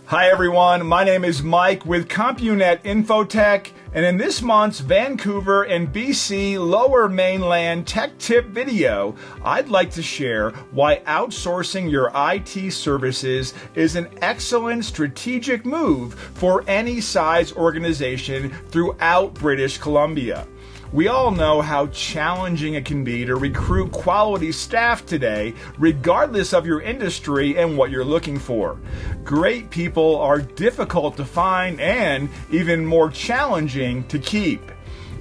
Hi everyone, my name is Mike with Compunet Infotech, and in this month's Vancouver and BC Lower Mainland Tech Tip video, I'd like to share why outsourcing your IT services is an excellent strategic move for any size organization throughout British Columbia. We all know how challenging it can be to recruit quality staff today, regardless of your industry and what you're looking for. Great people are difficult to find and even more challenging to keep.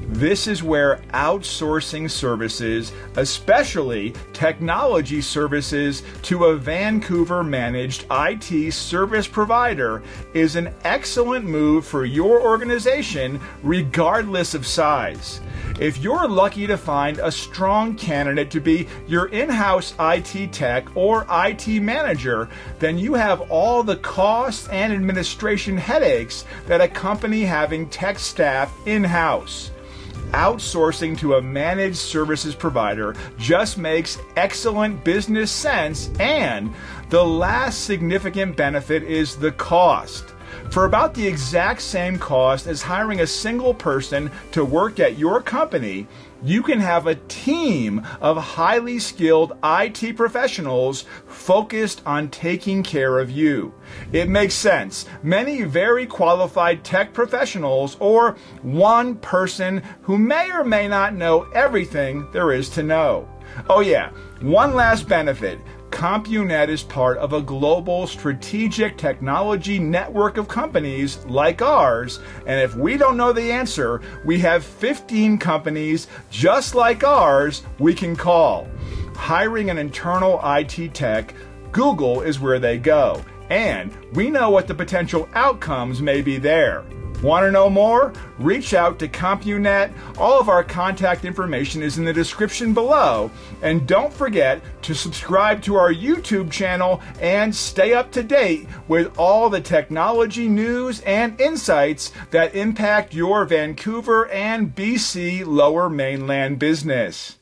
This is where outsourcing services, especially technology services to a Vancouver-managed IT service provider, is an excellent move for your organization regardless of size. If you're lucky to find a strong candidate to be your in-house IT tech or IT manager, then you have all the costs and administration headaches that accompany having tech staff in-house. Outsourcing to a managed services provider just makes excellent business sense, and the last significant benefit is the cost. For about the exact same cost as hiring a single person to work at your company, you can have a team of highly skilled IT professionals focused on taking care of you. It makes sense. Many very qualified tech professionals or one person who may or may not know everything there is to know. Oh yeah, one last benefit. Compunet is part of a global strategic technology network of companies like ours, and if we don't know the answer, we have 15 companies just like ours we can call. Hiring an internal IT tech, Google is where they go, and we know what the potential outcomes may be there. Want to know more? Reach out to Compunet. All of our contact information is in the description below. And don't forget to subscribe to our YouTube channel and stay up to date with all the technology news and insights that impact your Vancouver and BC Lower Mainland business.